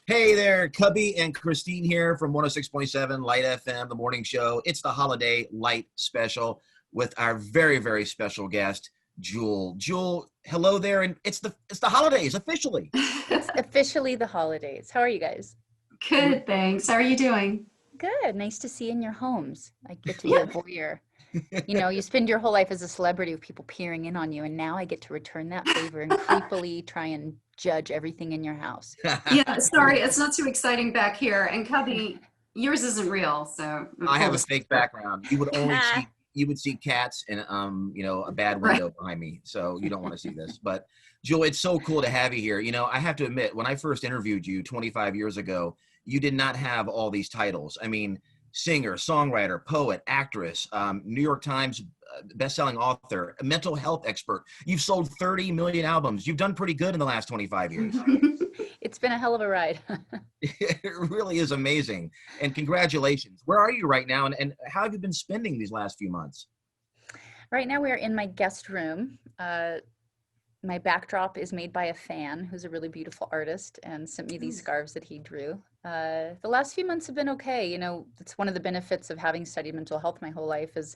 Hey there, Cubby and Christine here from 106.7 Light FM, the morning show. It's the holiday light special with our very, very special guest, Jewel. Jewel, hello there, and it's the holidays officially. It's officially the holidays. How are you guys? We're- Good, thanks. How are you doing? Good. Nice to see you in your homes. I get to be a Yeah. voyeur. You know, you spend your whole life as a celebrity with people peering in on you, and now I get to return that favor and creepily try and judge everything in your house. Yeah, sorry, it's not too exciting back here. And Cubby, yours isn't real, so I full have a fake disclosure. background. You would see cats and a bad Right. window behind me. So you don't want to see this. But Jewel, it's so cool to have you here. I have to admit, when I first interviewed you 25 years ago, you did not have all these titles. I mean, singer, songwriter, poet, actress, New York Times best-selling author, a mental health expert. You've sold 30 million albums. You've done pretty good in the last 25 years. It's been a hell of a ride. It really is amazing. And congratulations. Where are you right now? And how have you been spending these last few months? Right now, we are in my guest room. My backdrop is made by a fan who's a really beautiful artist and sent me these scarves that he drew. The last few months have been okay. You know, it's one of the benefits of having studied mental health my whole life is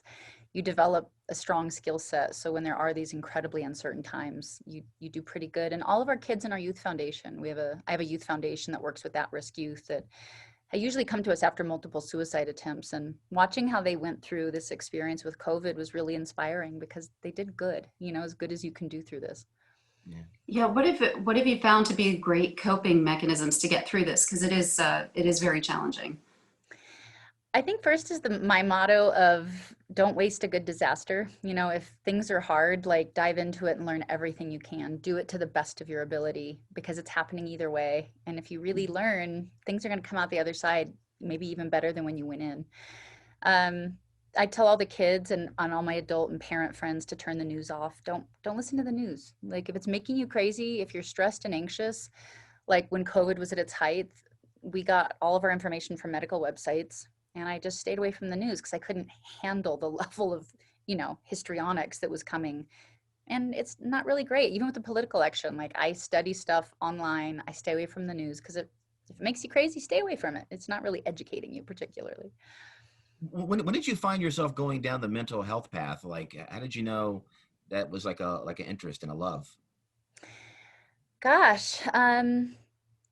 you develop a strong skill set. So when there are these incredibly uncertain times, you do pretty good. And all of our kids in our youth foundation, I have a youth foundation that works with at-risk youth that usually come to us after multiple suicide attempts, and watching how they went through this experience with COVID was really inspiring because they did good, you know, as good as you can do through this. Yeah. Yeah, what have you found to be great coping mechanisms to get through this? Because it is very challenging. I think first is my motto of don't waste a good disaster. You know, if things are hard, like dive into it and learn everything you can. Do it to the best of your ability because it's happening either way. And if you really learn, things are going to come out the other side, maybe even better than when you went in. Um, I tell all the kids and all my adult and parent friends to turn the news off. Don't listen to the news. Like if it's making you crazy, if you're stressed and anxious, like when COVID was at its height, we got all of our information from medical websites, and I just stayed away from the news because I couldn't handle the level of, you know, histrionics that was coming. And it's not really great, even with the political action. Like I study stuff online, I stay away from the news because if it makes you crazy, stay away from it. It's not really educating you particularly. When did you find yourself going down the mental health path? Like, how did you know that was like an interest and a love? Gosh,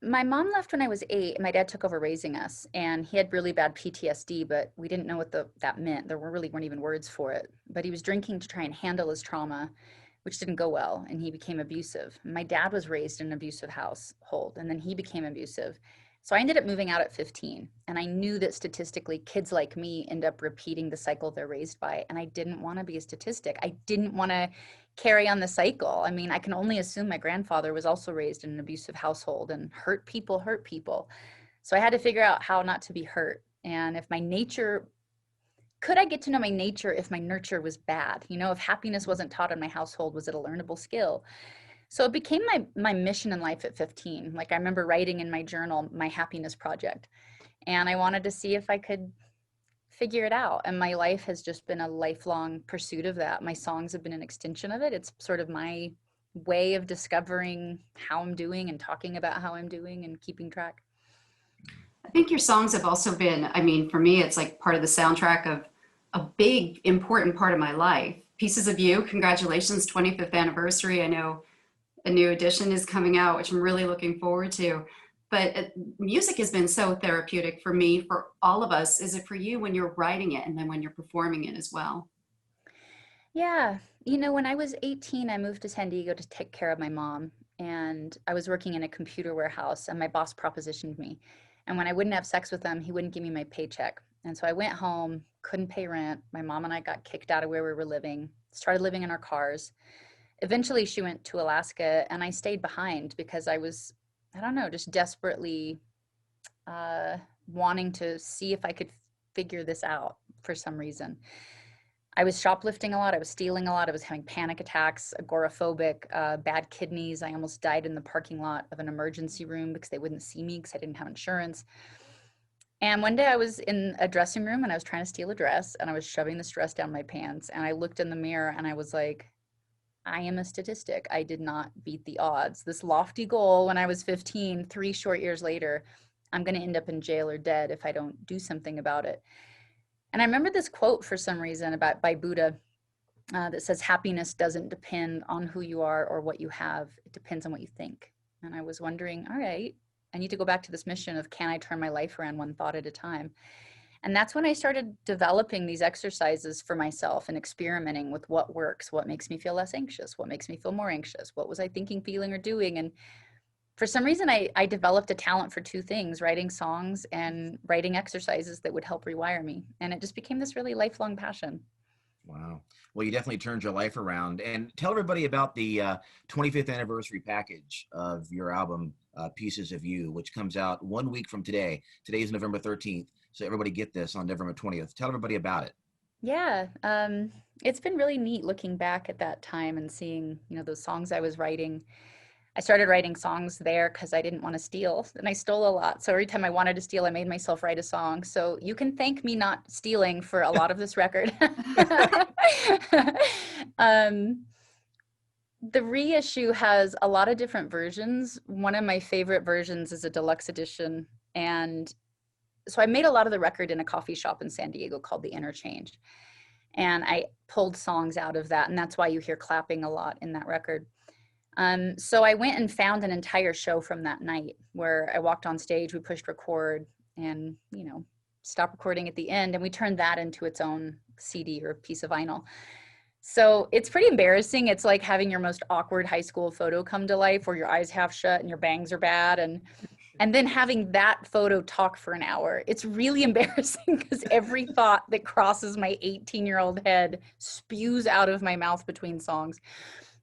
my mom left when I was 8. My dad took over raising us, and he had really bad PTSD, but we didn't know what that meant. There weren't even words for it. But he was drinking to try and handle his trauma, which didn't go well, and he became abusive. My dad was raised in an abusive household, and then he became abusive. So I ended up moving out at 15, and I knew that statistically, kids like me end up repeating the cycle they're raised by, and I didn't want to be a statistic. I didn't want to carry on the cycle. I mean, I can only assume my grandfather was also raised in an abusive household, and hurt people hurt people. So I had to figure out how not to be hurt. And if my nature, could I get to know my nature if my nurture was bad? You know, if happiness wasn't taught in my household, was it a learnable skill? So it became my mission in life at 15. Like I remember writing in my journal, my happiness project. And I wanted to see if I could figure it out. And my life has just been a lifelong pursuit of that. My songs have been an extension of it. It's sort of my way of discovering how I'm doing and talking about how I'm doing and keeping track. I think your songs have also been, I mean, for me, it's like part of the soundtrack of a big, important part of my life. Pieces of You, congratulations, 25th anniversary. I know a new edition is coming out, which I'm really looking forward to. But music has been so therapeutic for me, for all of us. Is it for you when you're writing it and then when you're performing it as well? Yeah. You know, when I was 18, I moved to San Diego to take care of my mom. And I was working in a computer warehouse, and my boss propositioned me. And when I wouldn't have sex with him, he wouldn't give me my paycheck. And so I went home, couldn't pay rent. My mom and I got kicked out of where we were living, started living in our cars. Eventually, she went to Alaska, and I stayed behind because I was, I don't know, just desperately uh, wanting to see if I could figure this out for some reason. I was shoplifting a lot. I was stealing a lot. I was having panic attacks, agoraphobic, bad kidneys. I almost died in the parking lot of an emergency room because they wouldn't see me because I didn't have insurance. And one day I was in a dressing room and I was trying to steal a dress, and I was shoving this dress down my pants. And I looked in the mirror and I was like, I am a statistic. I did not beat the odds. This lofty goal when I was 15, 3 short years later, I'm going to end up in jail or dead if I don't do something about it. And I remember this quote for some reason by Buddha that says, happiness doesn't depend on who you are or what you have. It depends on what you think. And I was wondering, all right, I need to go back to this mission of, can I turn my life around one thought at a time? And that's when I started developing these exercises for myself and experimenting with what works, what makes me feel less anxious, what makes me feel more anxious, what was I thinking, feeling, or doing. And for some reason, I developed a talent for 2 things, writing songs and writing exercises that would help rewire me. And it just became this really lifelong passion. Wow. Well, you definitely turned your life around. And tell everybody about the 25th anniversary package of your album, Pieces of You, which comes out 1 week from today. Today is November 13th. So everybody get this on November 20th. Tell everybody about it. Yeah, it's been really neat looking back at that time and seeing, those songs I was writing. I started writing songs there because I didn't want to steal, and I stole a lot. So every time I wanted to steal, I made myself write a song. So you can thank me not stealing for a lot of this record. The reissue has a lot of different versions. One of my favorite versions is a deluxe edition. And so I made a lot of the record in a coffee shop in San Diego called The Interchange. And I pulled songs out of that. And that's why you hear clapping a lot in that record. So I went and found an entire show from that night where I walked on stage, we pushed record and, stop recording at the end. And we turned that into its own CD or piece of vinyl. So it's pretty embarrassing. It's like having your most awkward high school photo come to life where your eyes half shut and your bangs are bad. And then having that photo talk for an hour. It's really embarrassing because every thought that crosses my 18-year-old head spews out of my mouth between songs.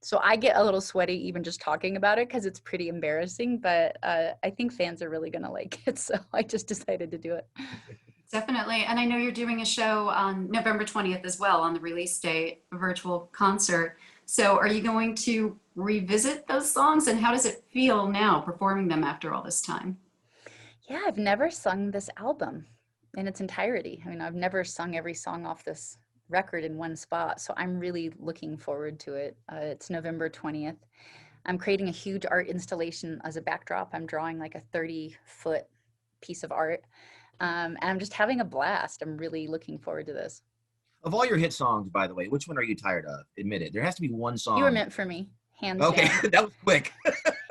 So I get a little sweaty even just talking about it because it's pretty embarrassing, but I think fans are really going to like it. So I just decided to do it. Definitely. And I know you're doing a show on November 20th as well on the release date, a virtual concert. So are you going to revisit those songs, and how does it feel now performing them after all this time? Yeah, I've never sung this album in its entirety. I mean, I've never sung every song off this record in one spot. So I'm really looking forward to it. It's November 20th. I'm creating a huge art installation as a backdrop. I'm drawing like a 30-foot piece of art. And I'm just having a blast. I'm really looking forward to this. Of all your hit songs, by the way, which one are you tired of? Admit it. There has to be one song. You Were Meant for Me, hands Okay, down. that was quick.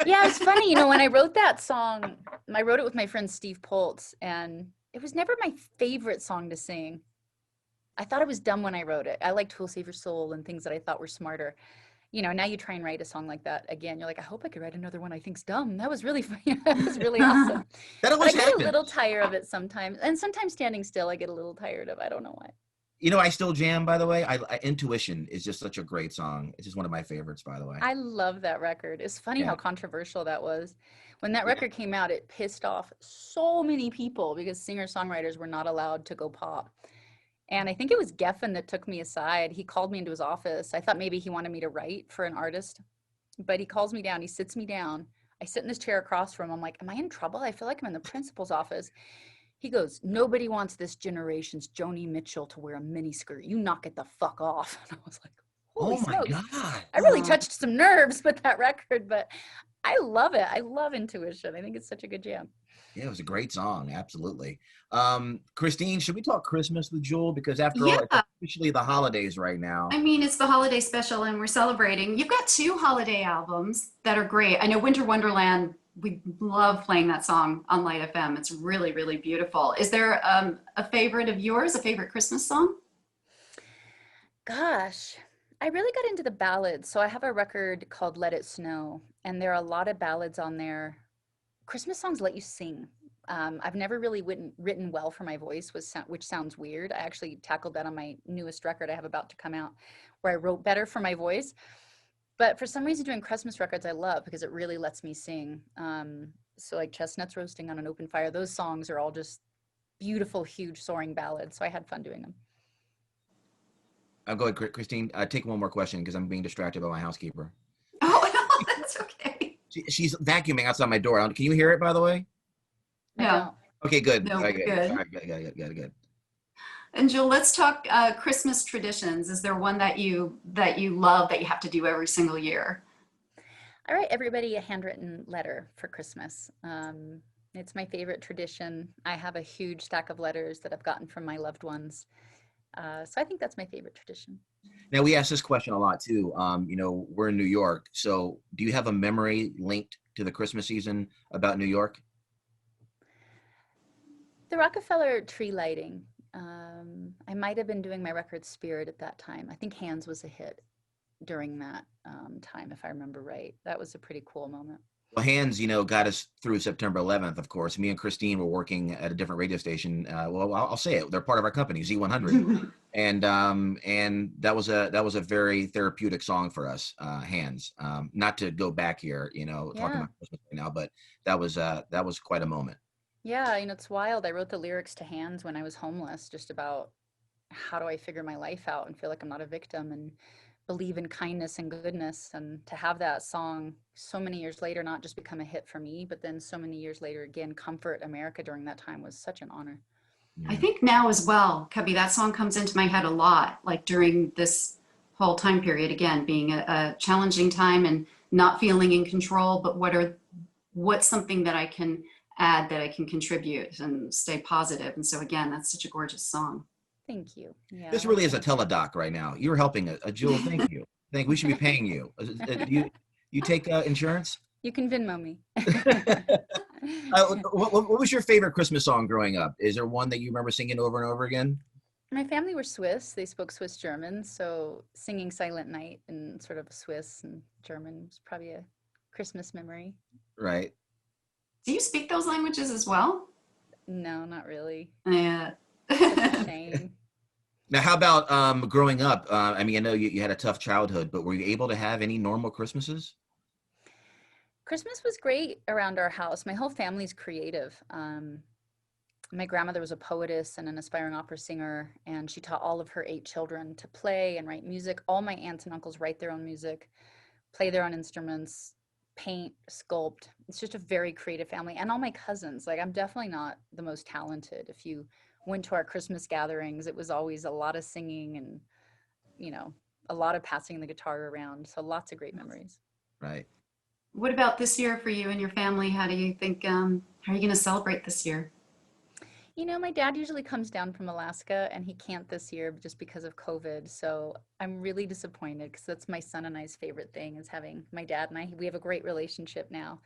Yeah, it's funny. When I wrote that song, I wrote it with my friend Steve Poltz, and it was never my favorite song to sing. I thought it was dumb when I wrote it. I liked Who'll Save Your Soul and things that I thought were smarter. Now you try and write a song like that again. You're like, I hope I could write another one I think's dumb. That was really funny. That was really awesome. That But I always get happens. a little tired of it sometimes. And sometimes standing still, I get a little tired of. I don't know why. I still jam, by the way. Intuition is just such a great song. It's just one of my favorites, by the way. I love that record. It's funny Yeah. how controversial that was. When that Yeah. record came out, it pissed off so many people because singer-songwriters were not allowed to go pop. And I think it was Geffen that took me aside. He called me into his office. I thought maybe he wanted me to write for an artist, but he calls me down. He sits me down. I sit in this chair across from him. I'm like, am I in trouble? I feel like I'm in the principal's office. He goes, nobody wants this generation's Joni Mitchell to wear a miniskirt. You knock it the fuck off. And I was like, holy Oh my smokes. God. I really touched some nerves with that record, but I love it. I love Intuition. I think it's such a good jam. Yeah, it was a great song. Absolutely. Christine, should we talk Christmas with Jewel? Because after all, it's Yeah. officially the holidays right now. I mean, it's the holiday special and we're celebrating. You've got 2 holiday albums that are great. I know Winter Wonderland, we love playing that song on Light FM. It's really, really beautiful. Is there a favorite of yours, a favorite Christmas song? Gosh, I really got into the ballads. So I have a record called Let It Snow, and there are a lot of ballads on there. Christmas songs let you sing. I've never really written well for my voice, which sounds weird. I actually tackled that on my newest record I have about to come out, where I wrote better for my voice. But for some reason, doing Christmas records I love because it really lets me sing. So like Chestnuts Roasting on an Open Fire, those songs are all just beautiful, huge, soaring ballads. So I had fun doing them. I'll go ahead, Christine. Take one more question because I'm being distracted by my housekeeper. Oh, no, that's okay. She's vacuuming outside my door. Can you hear it, by the way? I No. don't. Okay, good. No, Okay, good. all right, good. And Jill, let's talk Christmas traditions. Is there one that you love that you have to do every single year? I write everybody a handwritten letter for Christmas. It's my favorite tradition. I have a huge stack of letters that I've gotten from my loved ones. So I think that's my favorite tradition. Now we ask this question a lot too. We're in New York, so do you have a memory linked to the Christmas season about New York? The Rockefeller tree lighting. I might have been doing my record Spirit at that time. I think Hands was a hit during that time, if I remember right. That was a pretty cool moment. Well, Hands, got us through September 11th. Of course, me and Christine were working at a different radio station. I'll say it; they're part of our company, Z100, and that was a very therapeutic song for us. Hands. Not to go back here, talking about Christmas right now, but that was quite a moment. Yeah, it's wild. I wrote the lyrics to Hands when I was homeless, just about how do I figure my life out and feel like I'm not a victim and believe in kindness and goodness. And to have that song so many years later not just become a hit for me, but then so many years later again comfort America during that time was such an honor. I think now as well, Cubby, that song comes into my head a lot, like during this whole time period, again, being a challenging time and not feeling in control, but what's something that I can add, that I can contribute and stay positive. And so again, that's such a gorgeous song. Thank you. Yeah, This really is a teledoc right now. You're helping a Jewel. Thank you. We should be paying you. You take insurance? You can Venmo me. What was your favorite Christmas song growing up? Is there one that you remember singing over and over again? My family were Swiss. They spoke Swiss German, so singing Silent Night in sort of Swiss and German was probably a Christmas memory. Right. Do you speak those languages as well? No, not really. Yeah. Shame. Now, how about growing up? I know you had a tough childhood, but were you able to have any normal Christmases? Christmas was great around our house. My whole family's creative. My grandmother was a poetess and an aspiring opera singer, and she taught all of her 8 children to play and write music. All my aunts and uncles write their own music, play their own instruments, paint, sculpt. It's just a very creative family. And all my cousins. Like, I'm definitely not the most talented. If you went to our Christmas gatherings, it was always a lot of singing and, a lot of passing the guitar around. So lots of great memories. Right. What about this year for you and your family? How do you think, how are you going to celebrate this year? My dad usually comes down from Alaska and he can't this year just because of COVID. So I'm really disappointed because that's my son and I's favorite thing is having my dad and I, we have a great relationship now.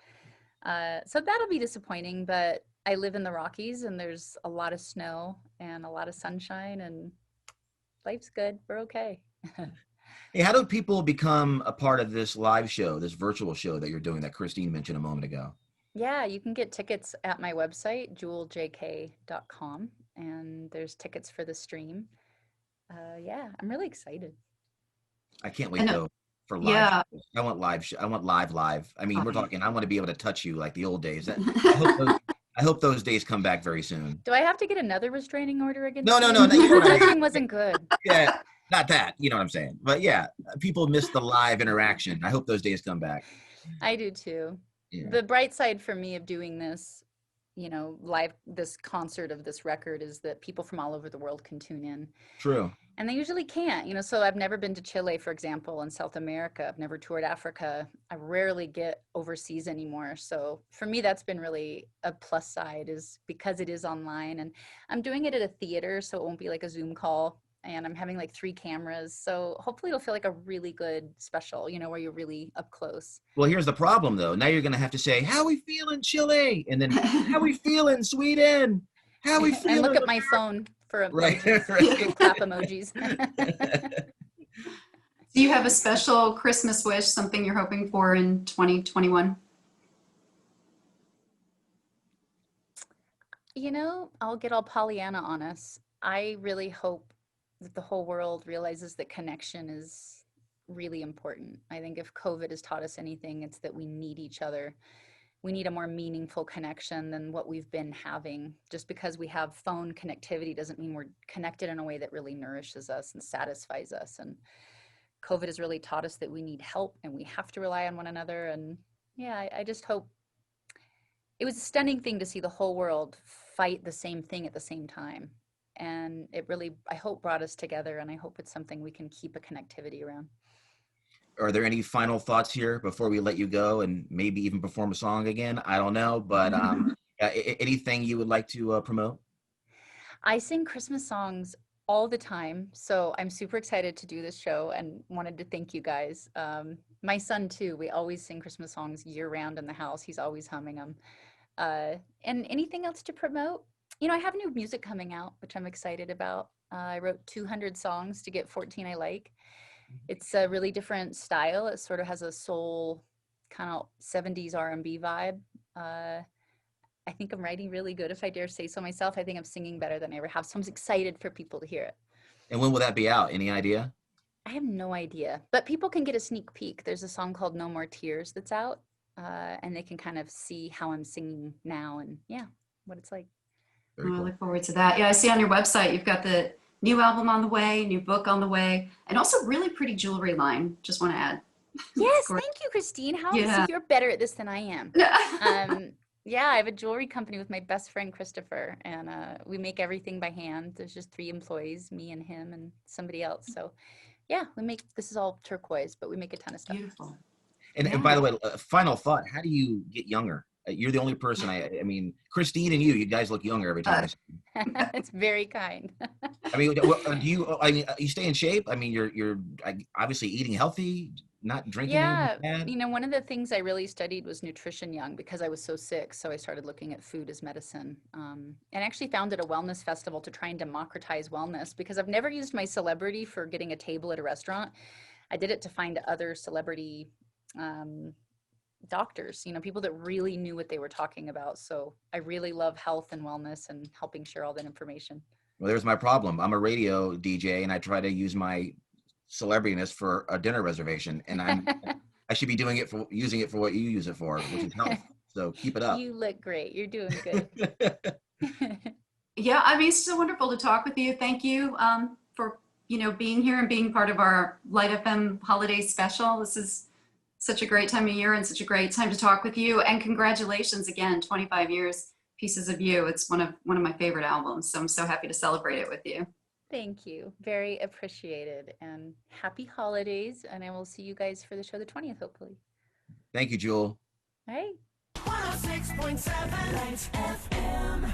So that'll be disappointing, but I live in the Rockies and there's a lot of snow and a lot of sunshine and life's good. We're okay. Hey, how do people become a part of this live show, this virtual show that you're doing that Christine mentioned a moment ago? Yeah, you can get tickets at my website, jeweljk.com, and there's tickets for the stream. Yeah, I'm really excited. I can't wait though for live. Yeah. Shows. I want live. I want live. I mean, we're talking. I want to be able to touch you like the old days. I hope those days come back very soon. Do I have to get another restraining order again? No. The touching wasn't good. Yeah, not that. You know what I'm saying? But yeah, people miss the live interaction. I hope those days come back. I do too. Yeah. The bright side for me of doing this, live, this concert of this record is that people from all over the world can tune in. True. And they usually can't, so I've never been to Chile, for example, in South America. I've never toured Africa. I rarely get overseas anymore. So for me, that's been really a plus side is because it is online and I'm doing it at a theater. So it won't be like a Zoom call and I'm having like 3 cameras. So hopefully it'll feel like a really good special, where you're really up close. Well, here's the problem though. Now you're going to have to say, how we feel in Chile? And then how we feel in Sweden? How we feel? And look at my phone for emojis, right. clap emojis. Do you have a special Christmas wish, something you're hoping for in 2021? I'll get all Pollyanna on us. I really hope that the whole world realizes that connection is really important. I think if COVID has taught us anything, it's that we need each other. We need a more meaningful connection than what we've been having. Just because we have phone connectivity doesn't mean we're connected in a way that really nourishes us and satisfies us. And COVID has really taught us that we need help and we have to rely on one another. And yeah, I just hope. It was a stunning thing to see the whole world fight the same thing at the same time. and it really, I hope, brought us together, and I hope it's something we can keep a connectivity around. Are there any final thoughts here before we let you go and maybe even perform a song again? I don't know, but anything you would like to promote? I sing Christmas songs all the time, so I'm super excited to do this show and wanted to thank you guys. My son too, we always sing Christmas songs year round in the house. He's always humming them. And anything else to promote? You know, I have new music coming out, which I'm excited about. I wrote 200 songs to get 14 I Like. It's a really different style. It sort of has a soul kind of 70s R&B vibe. I think I'm writing really good, if I dare say so myself. I think I'm singing better than I ever have. So I'm excited for people to hear it. And when will that be out? Any idea? I have no idea, but people can get a sneak peek. There's a song called No More Tears that's out, and they can kind of see how I'm singing now and yeah, what it's like. Very I cool. look forward to that. Yeah, I see on your website you've got the new album on the way, new book on the way, and also really pretty jewelry line. Just want to add. Yes, Gorgeous. thank you, Christine. How Yeah. so you're better at this than I am. Yeah, I have a jewelry company with my best friend Christopher, and we make everything by hand. There's just 3 employees, me and him and somebody else. So yeah, this is all turquoise, but we make a ton of stuff. Beautiful. And by the way, final thought: how do you get younger? You're the only person. I mean, Christine and you guys look younger every time. I see you. It's very kind. I mean, do you? I mean, you stay in shape. I mean, you're obviously eating healthy, not drinking. Yeah, anything bad. you know, one of the things I really studied was nutrition young because I was so sick. So I started looking at food as medicine, and actually founded a wellness festival to try and democratize wellness because I've never used my celebrity for getting a table at a restaurant. I did it to find other celebrity doctors, you know, people that really knew what they were talking about. So I really love health and wellness and helping share all that information. Well, there's my problem. I'm a radio DJ, and I try to use my celebrityness for a dinner reservation, and I should be using it for what you use it for, which is health. So keep it up. You look great. You're doing good. Yeah, I mean, it's so wonderful to talk with you. Thank you for being here and being part of our Light FM holiday special. This is such a great time of year and such a great time to talk with you. And congratulations again, 25 years, Pieces of You. It's one of my favorite albums. So I'm so happy to celebrate it with you. Thank you. Very appreciated. And happy holidays. And I will see you guys for the show the 20th, hopefully. Thank you, Jewel. All right. 106.7 Light FM.